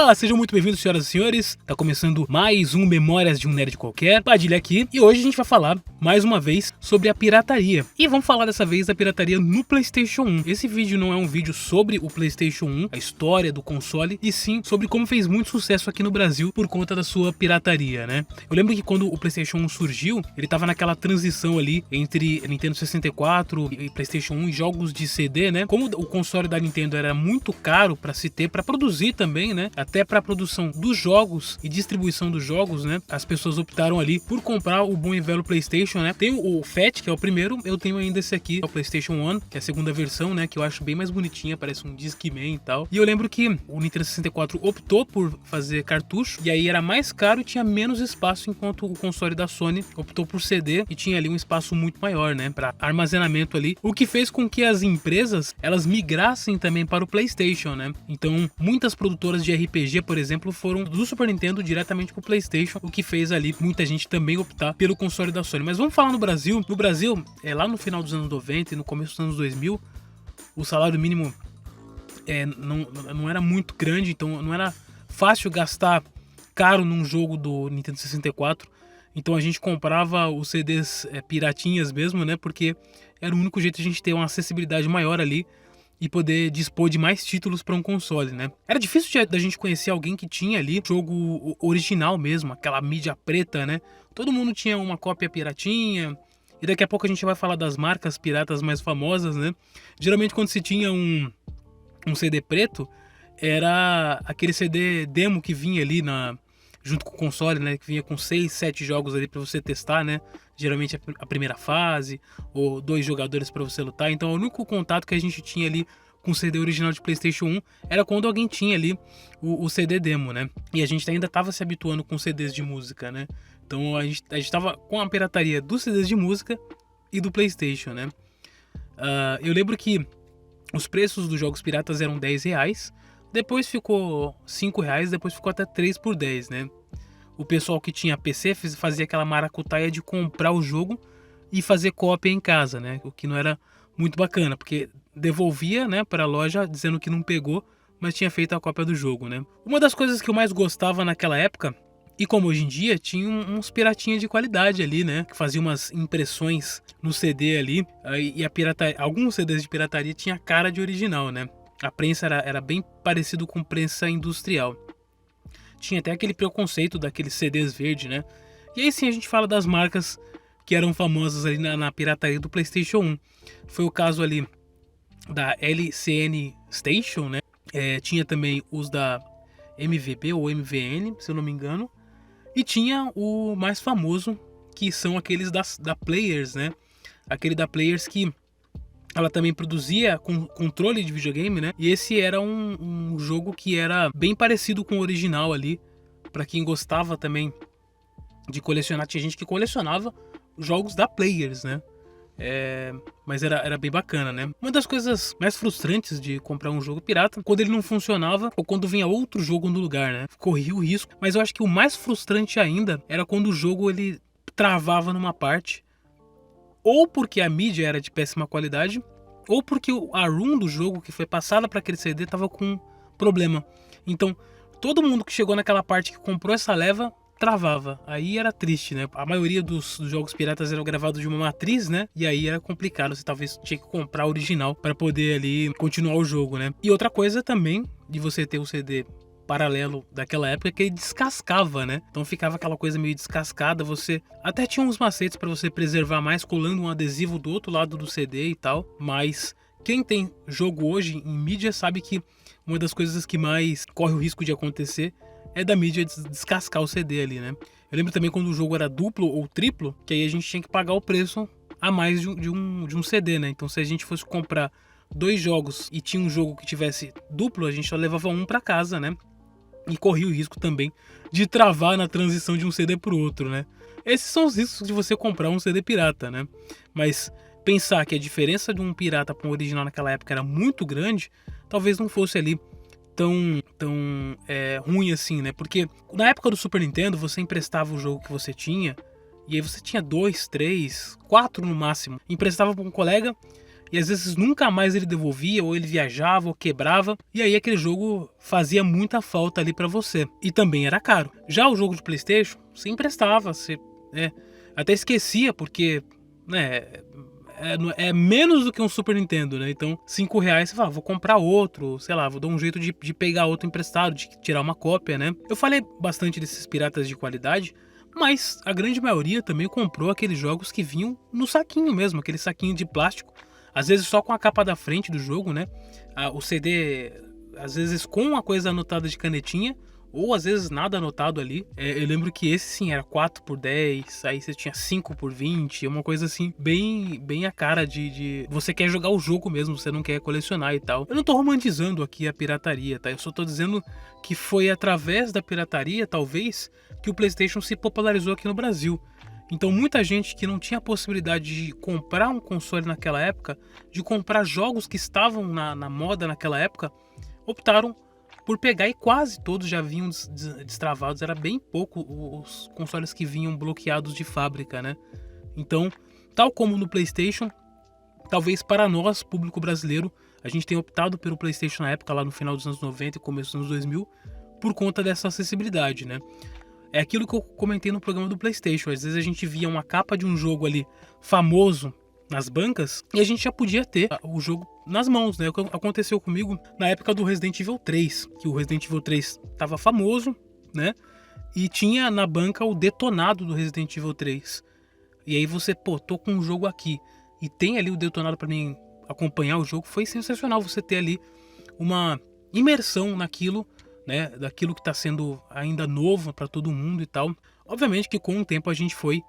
Opa, sejam muito bem-vindos, senhoras e senhores. Tá começando mais um Memórias de um Nerd Qualquer. Padilha aqui. E hoje a gente vai falar, mais uma vez, sobre a pirataria. E vamos falar dessa vez da pirataria no PlayStation 1. Esse vídeo não é um vídeo sobre o PlayStation 1, a história do console, e sim sobre como fez muito sucesso aqui no Brasil por conta da sua pirataria, né? Eu lembro que quando o PlayStation 1 surgiu, ele tava naquela transição ali entre Nintendo 64 e PlayStation 1 e jogos de CD, né? Como o console da Nintendo era muito caro para se ter, para produzir também, né? Até para a produção dos jogos e distribuição dos jogos, né? As pessoas optaram ali por comprar o bom e velho PlayStation, né? Tem o Fat, que é o primeiro, eu tenho ainda esse aqui, é o PlayStation 1, que é a segunda versão, né? Que eu acho bem mais bonitinha, parece um Discman e tal. E eu lembro que o Nintendo 64 optou por fazer cartucho, e aí era mais caro e tinha menos espaço, enquanto o console da Sony optou por CD e tinha ali um espaço muito maior, né? Para armazenamento ali, o que fez com que as empresas, elas migrassem também para o PlayStation, né? Então, muitas produtoras de RPG, por exemplo, foram do Super Nintendo diretamente pro PlayStation, o que fez ali muita gente também optar pelo console da Sony. Mas vamos falar no Brasil. No Brasil, lá no final dos anos 90 e no começo dos anos 2000, o salário mínimo não era muito grande, então não era fácil gastar caro num jogo do Nintendo 64. Então a gente comprava os CDs piratinhas mesmo, né? Porque era o único jeito de a gente ter uma acessibilidade maior ali e poder dispor de mais títulos para um console, né? Era difícil da gente conhecer alguém que tinha ali jogo original mesmo, aquela mídia preta, né? Todo mundo tinha uma cópia piratinha. E daqui a pouco a gente vai falar das marcas piratas mais famosas, né? Geralmente quando se tinha um CD preto, era aquele CD demo que vinha ali junto com o console, né? Que vinha com 6, 7 jogos ali para você testar, né? Geralmente a primeira fase, ou 2 jogadores para você lutar. Então o único contato que a gente tinha ali com o CD original de PlayStation 1 era quando alguém tinha ali o CD demo, né? E a gente ainda estava se habituando com CDs de música, né? Então a gente estava com a pirataria dos CDs de música e do PlayStation, né? Eu lembro que os preços dos jogos piratas eram R$10, depois ficou R$5, depois ficou até 3 por 10, né? O pessoal que tinha PC fazia aquela maracutaia de comprar o jogo e fazer cópia em casa, né? O que não era muito bacana, porque devolvia, né, para a loja dizendo que não pegou, mas tinha feito a cópia do jogo, né? Uma das coisas que eu mais gostava naquela época, e como hoje em dia, tinha uns piratinhas de qualidade ali, né? Que faziam umas impressões no CD ali, e alguns CDs de pirataria tinha cara de original, né? A prensa era bem parecido com prensa industrial. Tinha até aquele preconceito daqueles CDs verde, né? E aí sim a gente fala das marcas que eram famosas ali na pirataria do PlayStation 1. Foi o caso ali da LCN Station, né? Tinha também os da MVB ou MVN, se eu não me engano. E tinha o mais famoso, que são aqueles da Players, né? Aquele da Players que ela também produzia com controle de videogame, né? E esse era um jogo que era bem parecido com o original ali. Pra quem gostava também de colecionar, tinha gente que colecionava jogos da Players, né? Mas era bem bacana, né? Uma das coisas mais frustrantes de comprar um jogo pirata, quando ele não funcionava ou quando vinha outro jogo no lugar, né? Corria o risco. Mas eu acho que o mais frustrante ainda era quando o jogo ele travava numa parte, ou porque a mídia era de péssima qualidade, ou porque a ROM do jogo que foi passada para aquele CD tava com problema. Então, todo mundo que chegou naquela parte que comprou essa leva travava. Aí era triste, né? A maioria dos jogos piratas eram gravados de uma matriz, né? E aí era complicado, você talvez tinha que comprar o original para poder ali continuar o jogo, né? E outra coisa também de você ter o CD paralelo daquela época que ele descascava, né? Então ficava aquela coisa meio descascada, você até tinha uns macetes para você preservar mais colando um adesivo do outro lado do CD e tal, mas quem tem jogo hoje em mídia sabe que uma das coisas que mais corre o risco de acontecer é da mídia descascar o CD ali, né? Eu lembro também quando o jogo era duplo ou triplo, que aí a gente tinha que pagar o preço a mais de um CD, né? Então se a gente fosse comprar 2 jogos e tinha um jogo que tivesse duplo, a gente só levava um para casa, né? E corria o risco também de travar na transição de um CD para o outro, né? Esses são os riscos de você comprar um CD pirata, né? Mas pensar que a diferença de um pirata para um original naquela época era muito grande, talvez não fosse ali tão ruim assim, né? Porque na época do Super Nintendo você emprestava o jogo que você tinha, e aí você tinha 2, 3, 4 no máximo. Emprestava para um colega e às vezes nunca mais ele devolvia, ou ele viajava, ou quebrava, e aí aquele jogo fazia muita falta ali pra você. E também era caro. Já o jogo de PlayStation, você emprestava, você até esquecia, porque né, é menos do que um Super Nintendo, né? Então, R$5 você fala, vou comprar outro, sei lá, vou dar um jeito de pegar outro emprestado, de tirar uma cópia, né? Eu falei bastante desses piratas de qualidade, mas a grande maioria também comprou aqueles jogos que vinham no saquinho mesmo, aquele saquinho de plástico, às vezes só com a capa da frente do jogo, né? O CD, às vezes com uma coisa anotada de canetinha, ou às vezes nada anotado ali. Eu lembro que esse sim era 4 por 10, aí você tinha 5 por 20, uma coisa assim, bem a cara de você quer jogar o jogo mesmo, você não quer colecionar e tal. Eu não tô romantizando aqui a pirataria, tá? Eu só tô dizendo que foi através da pirataria, talvez, que o PlayStation se popularizou aqui no Brasil. Então muita gente que não tinha a possibilidade de comprar um console naquela época, de comprar jogos que estavam na moda naquela época, optaram por pegar, e quase todos já vinham destravados. Era bem pouco os consoles que vinham bloqueados de fábrica, né? Então, tal como no PlayStation, talvez para nós, público brasileiro, a gente tenha optado pelo PlayStation na época, lá no final dos anos 90 e começo dos anos 2000, por conta dessa acessibilidade, né? É aquilo que eu comentei no programa do PlayStation. Às vezes a gente via uma capa de um jogo ali famoso nas bancas e a gente já podia ter o jogo nas mãos, né? O que aconteceu comigo na época do Resident Evil 3, que o Resident Evil 3 estava famoso, né? E tinha na banca o detonado do Resident Evil 3. E aí você, tô com um jogo aqui e tem ali o detonado para mim acompanhar o jogo. Foi sensacional você ter ali uma imersão naquilo, né? Daquilo que está sendo ainda novo para todo mundo e tal. Obviamente que com o tempo a gente foi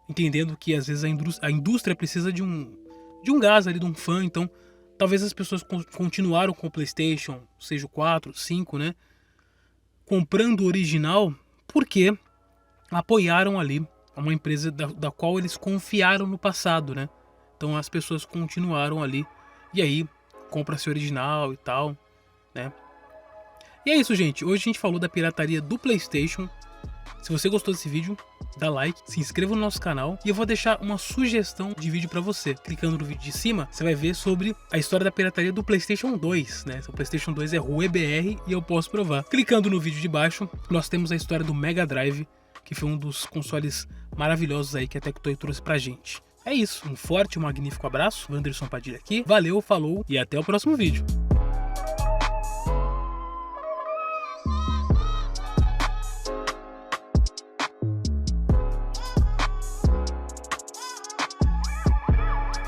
entendendo que às vezes a indústria precisa de um gás ali, de um fã. Então talvez as pessoas continuaram com o PlayStation, seja o 4, 5, né? Comprando o original porque apoiaram ali uma empresa da qual eles confiaram no passado, né? Então as pessoas continuaram ali e aí compra-se original e tal, né? E é isso, gente. Hoje a gente falou da pirataria do PlayStation. Se você gostou desse vídeo, dá like, se inscreva no nosso canal e eu vou deixar uma sugestão de vídeo pra você. Clicando no vídeo de cima, você vai ver sobre a história da pirataria do PlayStation 2, né? O PlayStation 2 é RueBR e eu posso provar. Clicando no vídeo de baixo, nós temos a história do Mega Drive, que foi um dos consoles maravilhosos aí que a Tectoy trouxe pra gente. É isso, um forte e magnífico abraço, Wanderson Padilha aqui, valeu, falou e até o próximo vídeo.